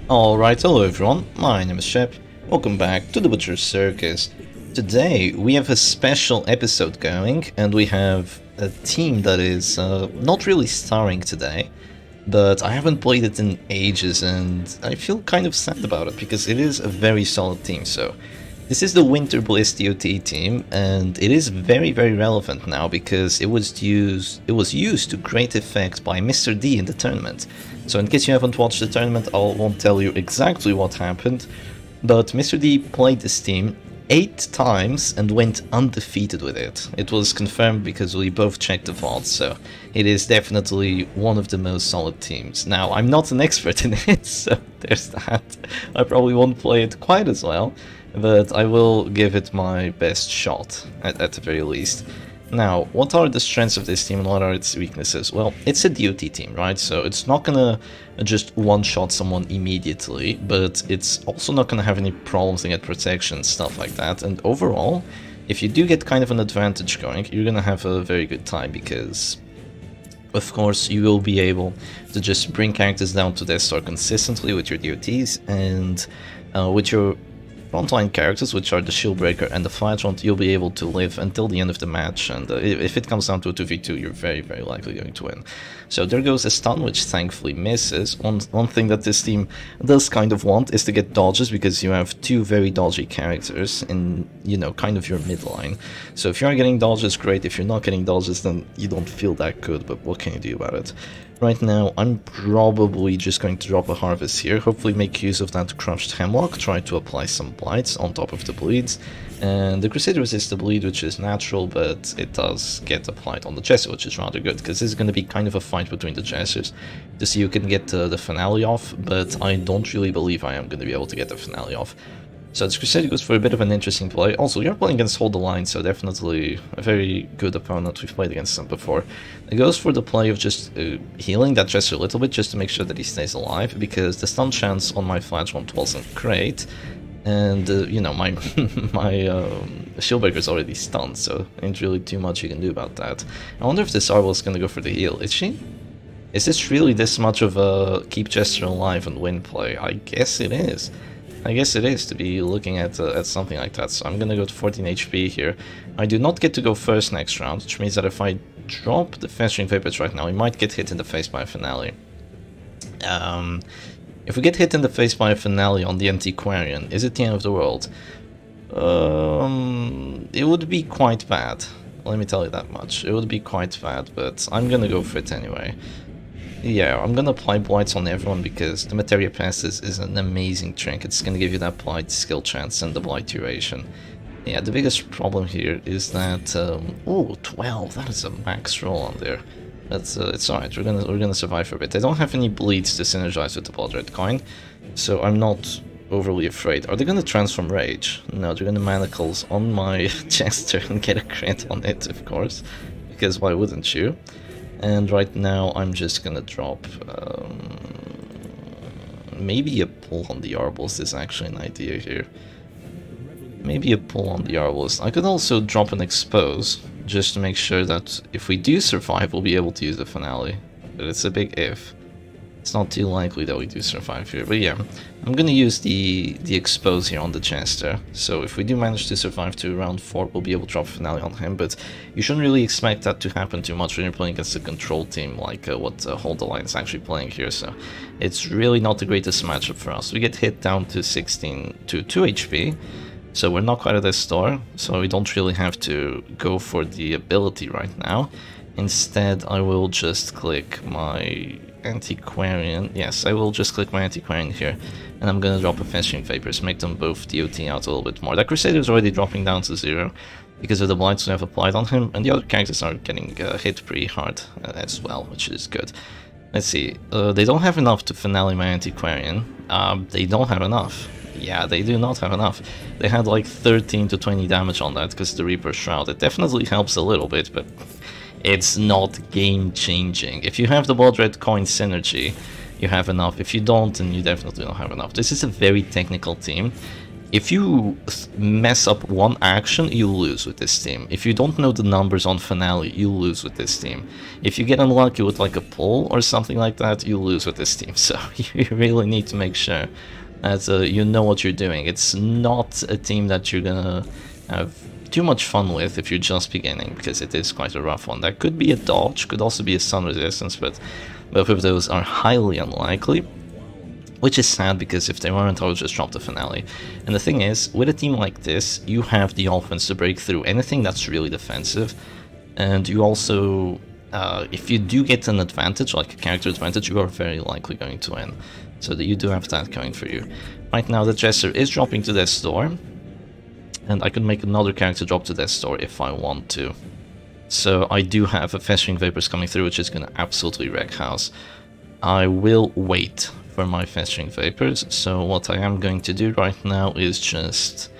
Alright, hello everyone, my name is Shep, welcome back to the Butcher's Circus. Today we have a special episode going, and we have a team that is not really starring today, but I haven't played it in ages and I feel kind of sad about it because it is a very solid team. So this is the Wynterbliss DOT team, and it is very relevant now because it was used to great effect by Mr. D in the tournament. So in case you haven't watched the tournament, I won't tell you exactly what happened, but Mr. D played this team 8 times and went undefeated with it. It was confirmed because we both checked the VODs, so it is definitely one of the most solid teams. Now, I'm not an expert in it, so there's that. I probably won't play it quite as well, but I will give it my best shot, at the very least. Now, what are the strengths of this team and what are its weaknesses? Well, it's a DOT team, right? So it's not gonna just one-shot someone immediately, but it's also not gonna have any problems to get protection, stuff like that. And overall, if you do get kind of an advantage going, you're gonna have a very good time because, of course, you will be able to just bring characters down to their star consistently with your DOTs, and with your frontline characters, which are the Shieldbreaker and the Flagellant, you'll be able to live until the end of the match, and if it comes down to a 2v2, you're very likely going to win. So there goes a stun, which thankfully misses. One thing that this team does kind of want is to get dodges, because you have 2 very dodgy characters in, you know, kind of your midline. So if you are getting dodges, great. If you're not getting dodges, then you don't feel that good, but what can you do about it? Right now, I'm probably just going to drop a Harvest here, hopefully make use of that Crushed Hemlock, try to apply some Blights on top of the Bleeds, and the Crusader resists the Bleed, which is natural, but it does get applied on the Jester, which is rather good, because this is going to be kind of a fight between the Jesters to see who can get the finale off, but I don't really believe I am going to be able to get the finale off. So this Crusader goes for a bit of an interesting play. Also, you're playing against Hold the Line, so definitely a very good opponent. We've played against them before. It goes for the play of just healing that Jester a little bit, just to make sure that he stays alive, because the stun chance on my Flagellant wasn't great. And, you know, my Shieldbreaker is already stunned, so ain't really too much you can do about that. I wonder if this Arvel is going to go for the heal. Is she? Is this really this much of a keep Jester alive and win play? I guess it is. I guess it is to be looking at something like that, so I'm gonna go to 14 HP here. I do not get to go first next round, which means that if I drop the Festering Vapors right now, we might get hit in the face by a Finale. If we get hit in the face by a Finale on the Antiquarian, is it the end of the world? It would be quite bad. Let me tell you that much. It would be quite bad, but I'm gonna go for it anyway. Yeah, I'm gonna apply Blights on everyone because the Materia Passes is an amazing trick. It's gonna give you that Blight skill chance and the Blight duration. Yeah, the biggest problem here is that oh, 12, that is a max roll on there. That's it's alright, we're gonna survive for a bit. I don't have any bleeds to synergize with the Blood Red Coin, so I'm not overly afraid. Are they gonna transform Rage? No, they're gonna Manacles on my Jester and get a crit on it, of course, because why wouldn't you? And right now, I'm just gonna drop maybe a pull on the Arbalist is actually an idea here. Maybe a pull on the Arbalist. I could also drop an Expose, just to make sure that if we do survive, we'll be able to use the Finale. But it's a big if. It's not too likely that we do survive here, but yeah, I'm gonna use the Expose here on the Jester. So if we do manage to survive to round 4, we'll be able to drop Finale on him, but you shouldn't really expect that to happen too much when you're playing against a control team like what Hold the Line is actually playing here, so it's really not the greatest matchup for us. We get hit down to 2 HP, so we're not quite at the store, so we don't really have to go for the ability right now. Instead, I will just click my Antiquarian. Yes, I will just click my Antiquarian here, and I'm gonna drop a Festering Vapors, make them both DOT out a little bit more. That Crusader is already dropping down to 0 because of the Blights we have applied on him, and the other characters are getting hit pretty hard as well, which is good. Let's see, they don't have enough to Finale my Antiquarian. They don't have enough. Yeah, they do not have enough. They had like 13 to 20 damage on that because the Reaper Shroud. It definitely helps a little bit, but it's not game-changing. If you have the Blood Red Coin synergy, you have enough. If you don't, then you definitely don't have enough. This is a very technical team, If you mess up one action, you lose with this team. If you don't know the numbers on finale, you lose with this team. If you get unlucky with like a pull or something like that, you lose with this team. So you really need to make sure that you know what you're doing. It's not a team that you're gonna have too much fun with if you're just beginning, because it is quite a rough one. That could be a dodge, could also be a stun resistance, but both of those are highly unlikely. Which is sad, because if they weren't, I would just drop the finale. And the thing is, with a team like this, you have the offense to break through anything that's really defensive. And you also, if you do get an advantage, like a character advantage, you are very likely going to win. So that you do have that going for you. Right now, the Jester is dropping to death's door. And I could make another character drop to death's door if I want to. So I do have a Festering Vapors coming through, which is going to absolutely wreck house. I will wait for my Festering Vapors, so what I am going to do right now is just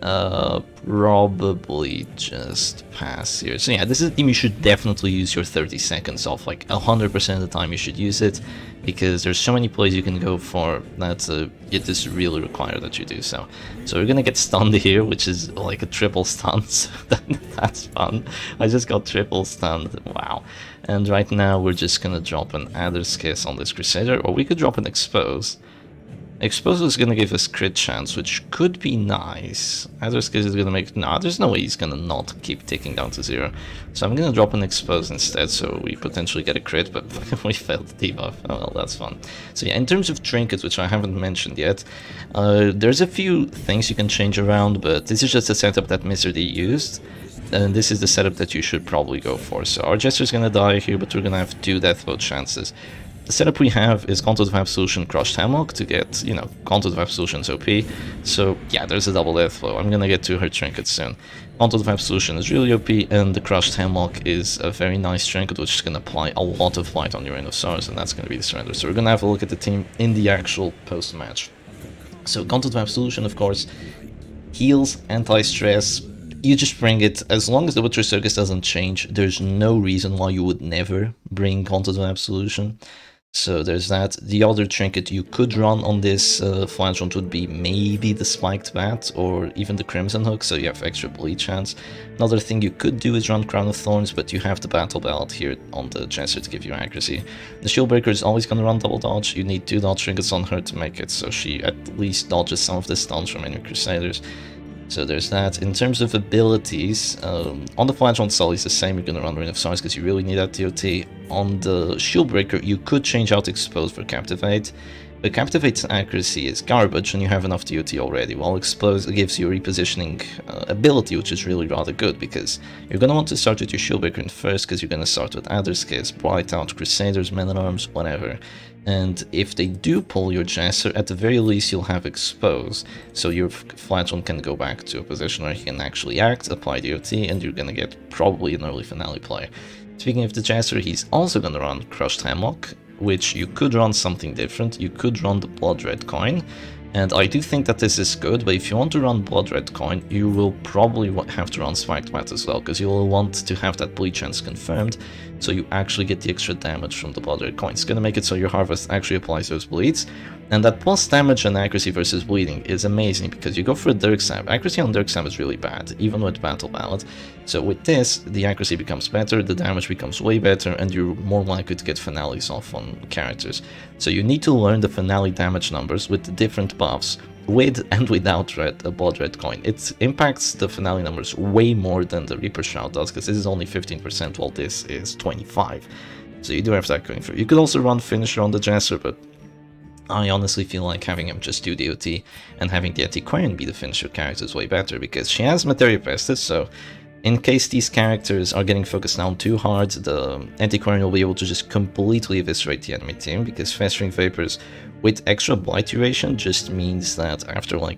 probably just pass here. So yeah, this is a team you should definitely use your 30 seconds off, like 100% of the time you should use it, because there's so many plays you can go for that it is really required that you do so. So we're gonna get stunned here, which is like a triple stun, so that's fun. I just got triple stunned, wow. And right now we're just gonna drop an Adder's Kiss on this Crusader, or we could drop an Expose. Expose is gonna give us crit chance, which could be nice. Adder's Kiss is gonna make... no, there's no way he's gonna not keep ticking down to 0. So I'm gonna drop an Expose instead, so we potentially get a crit, but we failed the debuff. Oh well, that's fun. So yeah, in terms of trinkets, which I haven't mentioned yet, there's a few things you can change around, but this is just a setup that Mr. D used. And this is the setup that you should probably go for. So our Jester's gonna die here, but we're gonna have 2 death vote chances. The setup we have is Gauntlet of Absolution, Crushed Hemlock to get, you know, Gauntlet of Absolution's OP. So yeah, there's a double death blow. I'm gonna get to her trinkets soon. Gauntlet of Absolution is really OP, and the Crushed Hemlock is a very nice trinket which is gonna apply a lot of light on your Reign of Stars, and that's gonna be the surrender. So we're gonna have a look at the team in the actual post-match. So Gauntlet of Absolution, of course, heals, anti-stress. You just bring it, as long as the Butcher Circus doesn't change, there's no reason why you would never bring Gauntlet of Absolution. So there's that. The other trinket you could run on this Flagellant would be maybe the Spiked Bat or even the Crimson Hook, so you have extra bleed chance. Another thing you could do is run Crown of Thorns, but you have the Battle Ballad here on the Jester to give you accuracy. The Shieldbreaker is always going to run double dodge. You need 2 dodge trinkets on her to make it, so she at least dodges some of the stuns from enemy Crusaders. So there's that. In terms of abilities, on the Flagellant Sully, it's the same. You're going to run Reign of Stars because you really need that DOT. On the Shieldbreaker, you could change out Expose for Captivate. But Captivate's accuracy is garbage and you have enough DOT already, while Expose gives you a repositioning ability, which is really rather good, because you're going to want to start with your Shieldbreaker in first, because you're going to start with Adder's Kiss, Blightout, Crusaders, Men-at-Arms, whatever. And if they do pull your Jester, at the very least you'll have Expose, so your Flagellant can go back to a position where he can actually act, apply DOT, and you're gonna get probably an early finale play. Speaking of the Jester, he's also gonna run Crushed Hemlock, which you could run something different. You could run the Blood Red Coin, and I do think that this is good, but if you want to run Blood Red Coin, you will probably have to run Spiked Bat as well, because you will want to have that bleed chance confirmed, so you actually get the extra damage from the Blood Red Coin. It's going to make it so your Harvest actually applies those bleeds, and that plus damage and accuracy versus bleeding is amazing, because you go for a Dirk Stab. Accuracy on Dirk Stab is really bad, even with Battle Ballad. So with this, the accuracy becomes better, the damage becomes way better, and you're more likely to get finales off on characters. So you need to learn the finale damage numbers with the different buffs, with and without Blood Red Coin. It impacts the finale numbers way more than the Reaper Shroud does, because this is only 15% while this is 25%. So you do have that going through. You could also run Finisher on the Jester, but I honestly feel like having him just do DOT and having the Antiquarian be the finisher character is way better, because she has Materia Pestis, so in case these characters are getting focused down too hard, the Antiquarian will be able to just completely eviscerate the enemy team, because Festering Vapors with extra Blight duration just means that after like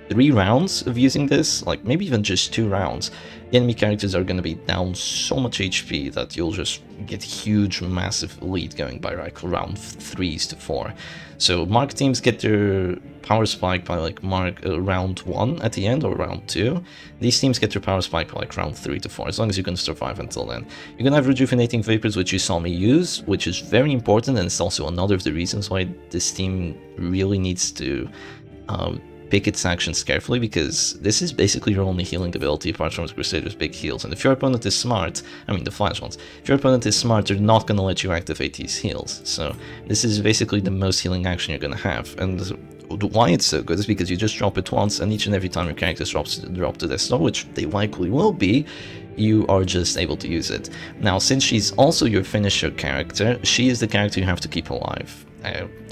3 rounds of using this, like maybe even just 2 rounds, the enemy characters are going to be down so much HP that you'll just get huge, massive lead going by like round 3s to 4. So Mark teams get their power spike by like round 1 at the end, or round 2. These teams get their power spike by like round 3 to 4, as long as you can survive until then. You're going to have Rejuvenating Vapors, which you saw me use, which is very important, and it's also another of the reasons why this team really needs to pick its actions carefully, because this is basically your only healing ability apart from the Crusader's big heals. And if your opponent is smart, I mean the flash ones, if your opponent is smart, they're not going to let you activate these heals. So this is basically the most healing action you're going to have. And why it's so good is because you just drop it once, and each and every time your characters drop to death star, which they likely will be, you are just able to use it. Now, since she's also your finisher character, she is the character you have to keep alive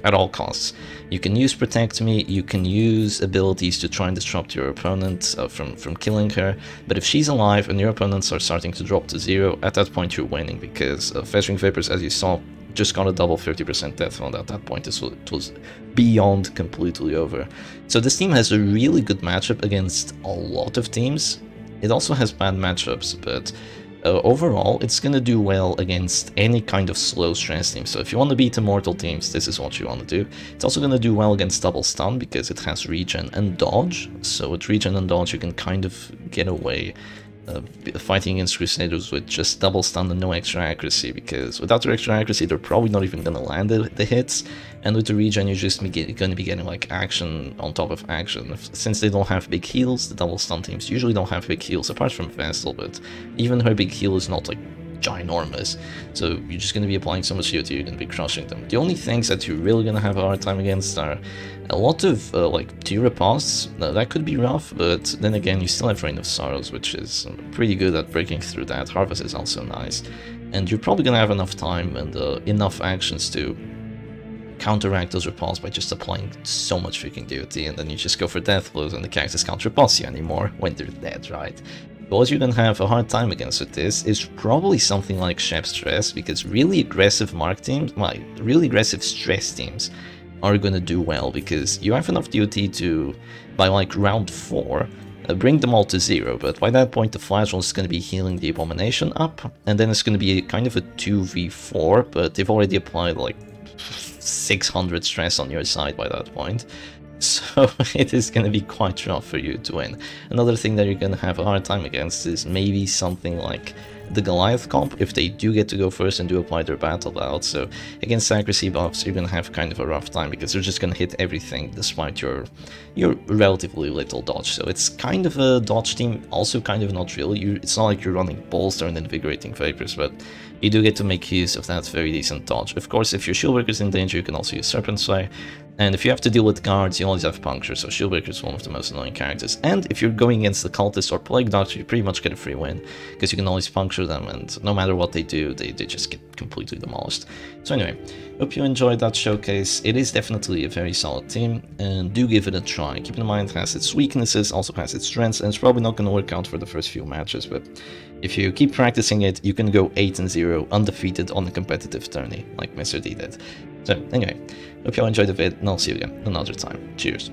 at all costs. You can use Protect Me, you can use abilities to try and disrupt your opponent from killing her, but if she's alive and your opponents are starting to drop to 0, at that point you're winning, because Festering Vapors, as you saw, just got a double 50% death round. At that point it was beyond completely over. So this team has a really good matchup against a lot of teams. It also has bad matchups, but overall it's going to do well against any kind of slow stress team. So if you want to beat immortal teams, this is what you want to do. It's also going to do well against double stun because it has regen and dodge. So with regen and dodge you can kind of get away fighting against Crusaders with just double stun and no extra accuracy, because without the extra accuracy they're probably not even gonna land the hits, and with the regen you're just gonna be getting like action on top of action. Since they don't have big heals, the double stun teams usually don't have big heals, apart from Vestal, but even her big heal is not like ginormous, so you're just going to be applying so much CO2, you're going to be crushing them. The only things that you're really going to have a hard time against are a lot of like tier riposts. That could be rough, but then again you still have Reign of Sorrows, which is pretty good at breaking through that. Harvest is also nice, and you're probably going to have enough time and enough actions to counteract those riposts by just applying so much freaking DOT, and then you just go for death blows and the characters can't riposte you anymore when they're dead, right? But what you're going to have a hard time against with this is probably something like Shep Stress, because really aggressive mark teams, like really aggressive stress teams, are going to do well, because you have enough DOT to, by like round 4, bring them all to 0, but by that point the Flagellum is going to be healing the Abomination up, and then it's going to be kind of a 2v4, but they've already applied like 600 stress on your side by that point. So it is going to be quite rough for you to win. Another thing that you're going to have a hard time against is maybe something like the Goliath comp, if they do get to go first and do apply their battle belt. So against accuracy buffs you're going to have kind of a rough time, because they're just going to hit everything despite your relatively little dodge. So it's kind of a dodge team, also kind of not really. It's not like you're running Bolster and Invigorating Vapors, but you do get to make use of that very decent dodge. Of course, if your Shieldbreaker is in danger, you can also use Serpent Sway. And if you have to deal with guards, you always have Puncture, so Shieldbreaker is one of the most annoying characters. And if you're going against the Cultist or Plague Doctor, you pretty much get a free win, because you can always puncture them, and no matter what they do, they just get completely demolished. So anyway, hope you enjoyed that showcase. It is definitely a very solid team, and do give it a try. Keep in mind it has its weaknesses, also has its strengths, and it's probably not going to work out for the first few matches, but if you keep practicing it, you can go 8-0 undefeated on a competitive tourney, like Mr. D did. So anyway, hope you all enjoyed the vid, and I'll see you again another time. Cheers.